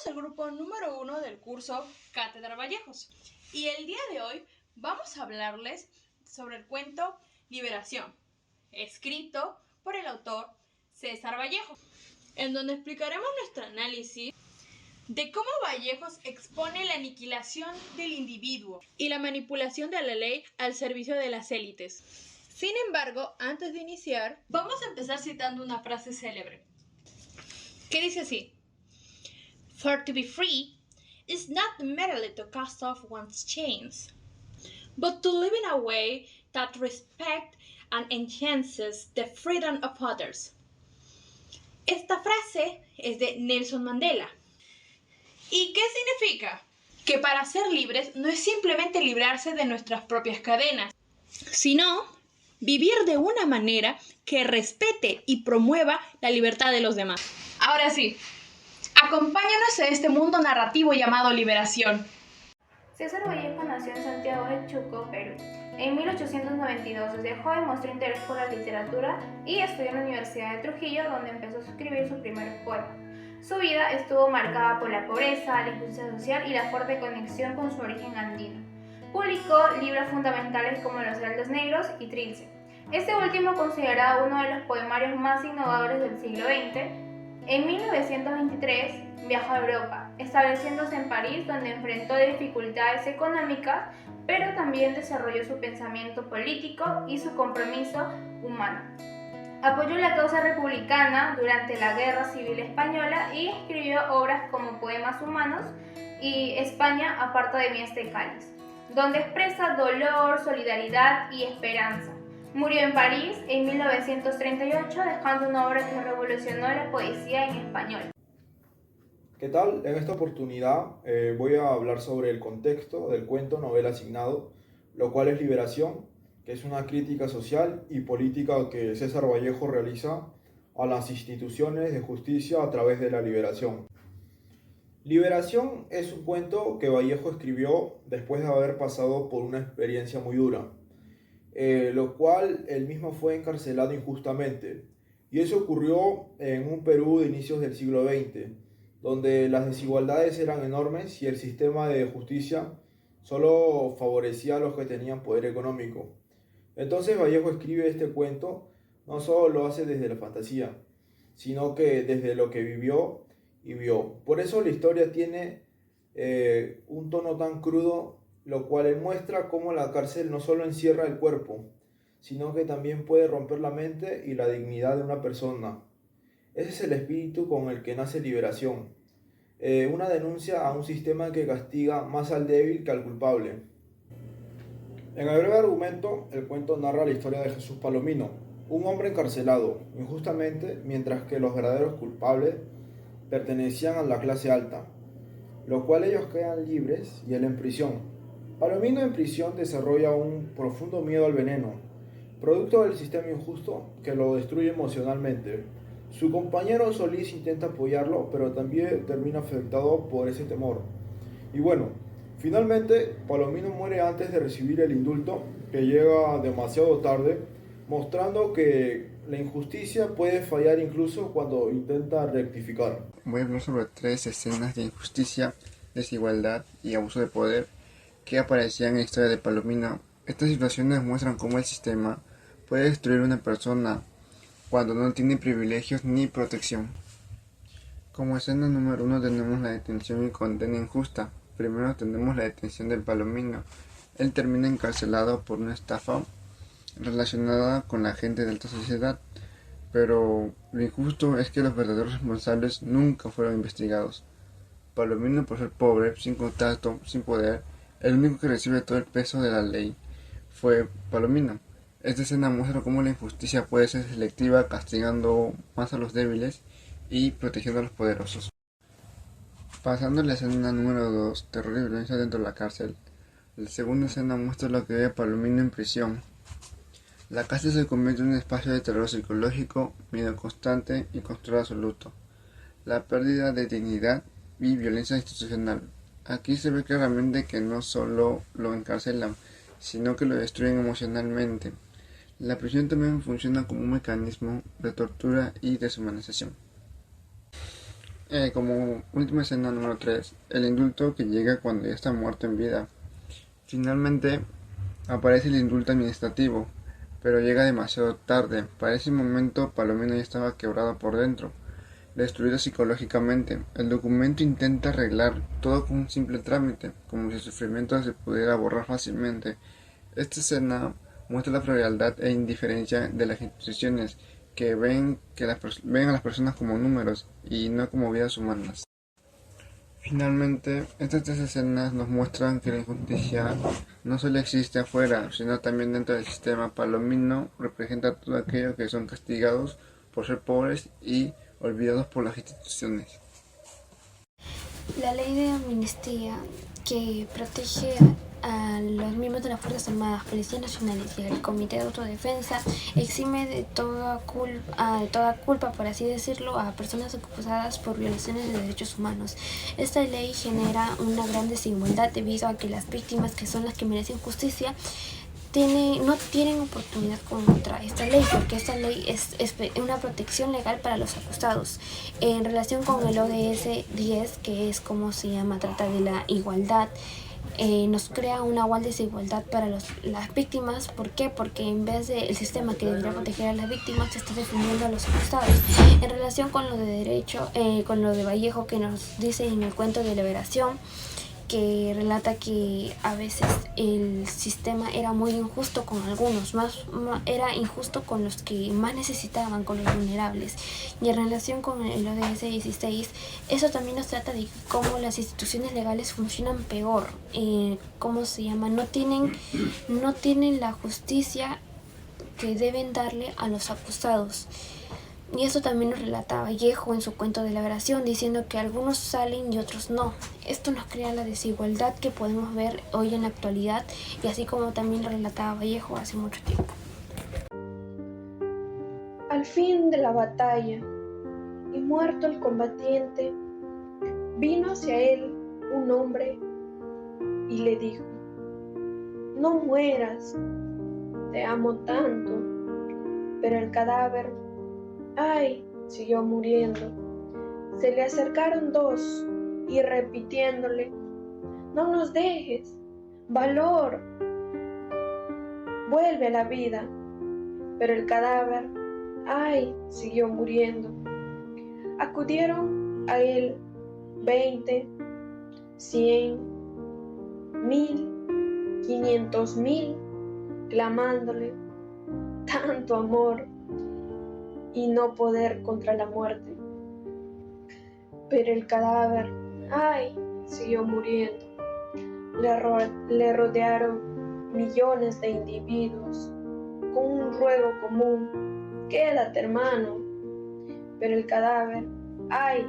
el grupo número 1 del curso Cátedra Vallejos y el día de hoy vamos a hablarles sobre el cuento Liberación, escrito por el autor César Vallejo, en donde explicaremos nuestro análisis de cómo Vallejos expone la aniquilación del individuo y la manipulación de la ley al servicio de las élites. Sin embargo, antes de iniciar, vamos a empezar citando una frase célebre, que dice así: For to be free is not merely to cast off one's chains, but to live in a way that respects and enhances the freedom of others. Esta frase es de Nelson Mandela. ¿Y qué significa? Que para ser libres no es simplemente librarse de nuestras propias cadenas, sino vivir de una manera que respete y promueva la libertad de los demás. Ahora sí, acompáñanos a este mundo narrativo llamado Liberación. César Vallejo nació en Santiago de Chuco, Perú. En 1892, desde joven mostró interés por la literatura y estudió en la Universidad de Trujillo, donde empezó a escribir sus primeros poemas. Su vida estuvo marcada por la pobreza, la injusticia social y la fuerte conexión con su origen andino. Publicó libros fundamentales como Los Heraldos Negros y Trilce. Este último considerado uno de los poemarios más innovadores del siglo XX. En 1923 viajó a Europa, estableciéndose en París, donde enfrentó dificultades económicas, pero también desarrolló su pensamiento político y su compromiso humano. Apoyó la causa republicana durante la Guerra Civil Española y escribió obras como Poemas Humanos y España aparta de mí este cáliz, donde expresa dolor, solidaridad y esperanza. Murió en París en 1938, dejando una obra que revolucionó la poesía en español. ¿Qué tal? En esta oportunidad voy a hablar sobre el contexto del cuento novela asignado, lo cual es Liberación, que es una crítica social y política que César Vallejo realiza a las instituciones de justicia a través de la liberación. Liberación es un cuento que Vallejo escribió después de haber pasado por una experiencia muy dura, lo cual él mismo fue encarcelado injustamente. Y eso ocurrió en un Perú de inicios del siglo XX, donde las desigualdades eran enormes y el sistema de justicia solo favorecía a los que tenían poder económico. Entonces Vallejo escribe este cuento, no solo lo hace desde la fantasía, sino que desde lo que vivió y vio. Por eso la historia tiene un tono tan crudo, lo cual él muestra cómo la cárcel no solo encierra el cuerpo, sino que también puede romper la mente y la dignidad de una persona. Ese es el espíritu con el que nace Liberación, una denuncia a un sistema que castiga más al débil que al culpable. En el breve argumento, el cuento narra la historia de Jesús Palomino, un hombre encarcelado injustamente, mientras que los verdaderos culpables pertenecían a la clase alta, lo cual ellos quedan libres y él en prisión. Palomino en prisión desarrolla un profundo miedo al veneno, producto del sistema injusto que lo destruye emocionalmente. Su compañero Solís intenta apoyarlo, pero también termina afectado por ese temor. Y bueno, finalmente Palomino muere antes de recibir el indulto, que llega demasiado tarde, mostrando que la injusticia puede fallar incluso cuando intenta rectificar. Voy a hablar sobre 3 escenas de injusticia, desigualdad y abuso de poder que aparecían en la historia de Palomino. Estas situaciones muestran cómo el sistema puede destruir a una persona cuando no tiene privilegios ni protección. Como escena número 1 tenemos la detención y condena injusta. Primero tenemos la detención de Palomino. Él termina encarcelado por una estafa relacionada con la gente de alta sociedad, pero lo injusto es que los verdaderos responsables nunca fueron investigados. Palomino, por ser pobre, sin contacto, sin poder, el único que recibe todo el peso de la ley fue Palomino. Esta escena muestra cómo la injusticia puede ser selectiva, castigando más a los débiles y protegiendo a los poderosos. Pasando a la escena número 2, terror y violencia dentro de la cárcel. La segunda escena muestra lo que ve Palomino en prisión. La cárcel se convierte en un espacio de terror psicológico, miedo constante y control absoluto. La pérdida de dignidad y violencia institucional. Aquí se ve claramente que no solo lo encarcelan, sino que lo destruyen emocionalmente. La prisión también funciona como un mecanismo de tortura y deshumanización. Como última escena número 3, el indulto que llega cuando ya está muerto en vida. Finalmente aparece el indulto administrativo, pero llega demasiado tarde. Para ese momento Palomino ya estaba quebrado por dentro, destruido psicológicamente. El documento intenta arreglar todo con un simple trámite, como si el sufrimiento se pudiera borrar fácilmente. Esta escena muestra la frialdad e indiferencia de las instituciones, que ven a las personas como números y no como vidas humanas. Finalmente, estas 3 escenas nos muestran que la injusticia no solo existe afuera, sino también dentro del sistema. Palomino representa todo aquello que son castigados por ser pobres y olvidados por las instituciones. La ley de amnistía, que protege a los miembros de las Fuerzas Armadas, Policías Nacionales y el Comité de Autodefensa, exime de toda culpa, por así decirlo, a personas acusadas por violaciones de derechos humanos. Esta ley genera una gran desigualdad debido a que las víctimas, que son las que merecen justicia, no tienen oportunidad contra esta ley, porque esta ley es una protección legal para los acusados. En relación con el ODS 10, que es como se llama, trata de la igualdad, nos crea una igual desigualdad para las víctimas. ¿Por qué? Porque en vez del sistema que debería proteger a las víctimas, se está defendiendo a los acusados. En relación con lo de derecho, con lo de Vallejo, que nos dice en el cuento de Liberación, que relata que a veces el sistema era muy injusto con algunos, era injusto con los que más necesitaban, con los vulnerables. Y en relación con el ODS 16, eso también nos trata de cómo las instituciones legales funcionan peor, no tienen la justicia que deben darle a los acusados. Y eso también nos relata Vallejo en su cuento de Liberación, diciendo que algunos salen y otros no. Esto nos crea la desigualdad que podemos ver hoy en la actualidad, y así como también lo relataba Vallejo hace mucho tiempo. Al fin de la batalla, y muerto el combatiente, vino hacia él un hombre y le dijo: no mueras, te amo tanto. Pero el cadáver, ay, siguió muriendo. Se le acercaron 2 y repitiéndole: no nos dejes, valor, vuelve a la vida. Pero el cadáver, ay, siguió muriendo. Acudieron a él 20, 100, 1000, 500,000, clamándole tanto amor y no poder contra la muerte. Pero el cadáver, ay, siguió muriendo. Le rodearon millones de individuos con un ruego común: quédate, hermano. Pero el cadáver, ay,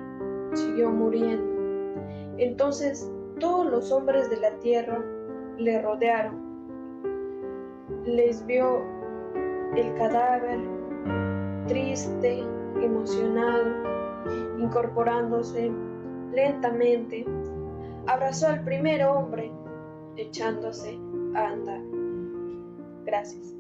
siguió muriendo. Entonces todos los hombres de la tierra le rodearon. Les vio el cadáver, triste, emocionado, incorporándose lentamente, abrazó al primer hombre, echándose a andar. Gracias.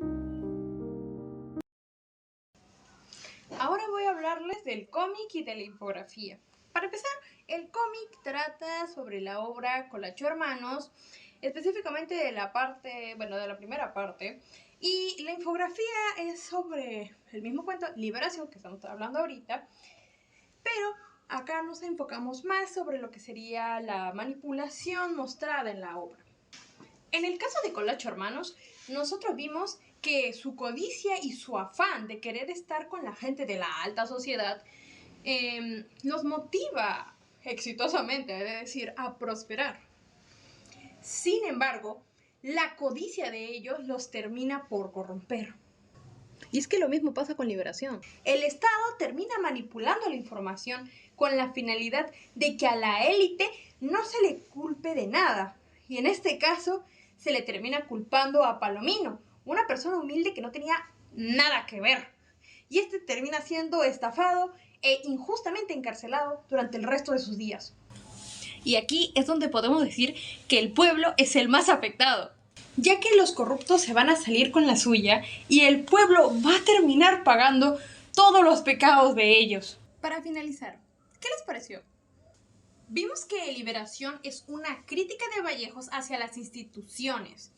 Ahora voy a hablarles del cómic y de la infografía. Para empezar, el cómic trata sobre la obra Colacho Hermanos, específicamente de la primera parte, y la infografía es sobre el mismo cuento, Liberación, que estamos hablando ahorita, pero acá nos enfocamos más sobre lo que sería la manipulación mostrada en la obra. En el caso de Colacho Hermanos, nosotros vimos que su codicia y su afán de querer estar con la gente de la alta sociedad los motiva exitosamente, es decir, a prosperar. Sin embargo, la codicia de ellos los termina por corromper. Y es que lo mismo pasa con Liberación. El Estado termina manipulando la información con la finalidad de que a la élite no se le culpe de nada. Y en este caso se le termina culpando a Palomino, una persona humilde que no tenía nada que ver. Y este termina siendo estafado e injustamente encarcelado durante el resto de sus días. Y aquí es donde podemos decir que el pueblo es el más afectado, ya que los corruptos se van a salir con la suya y el pueblo va a terminar pagando todos los pecados de ellos. Para finalizar, ¿Qué les pareció? Vimos que Liberación es una crítica de Vallejos hacia las instituciones,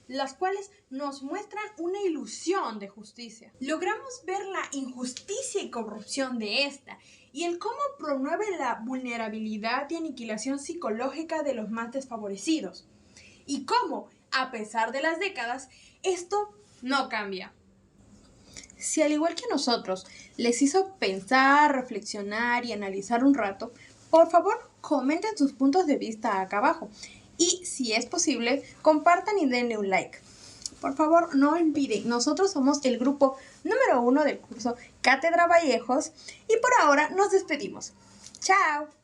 las cuales nos muestran una ilusión de justicia. Logramos ver la injusticia y corrupción de esta y el cómo promueve la vulnerabilidad y aniquilación psicológica de los más desfavorecidos. Y cómo, a pesar de las décadas, esto no cambia. Si al igual que nosotros les hizo pensar, reflexionar y analizar un rato, por favor comenten sus puntos de vista acá abajo. Y si es posible, compartan y denle un like. Por favor, no olviden, nosotros somos el grupo número 1 del curso Cátedra Vallejos y por ahora nos despedimos. ¡Chao!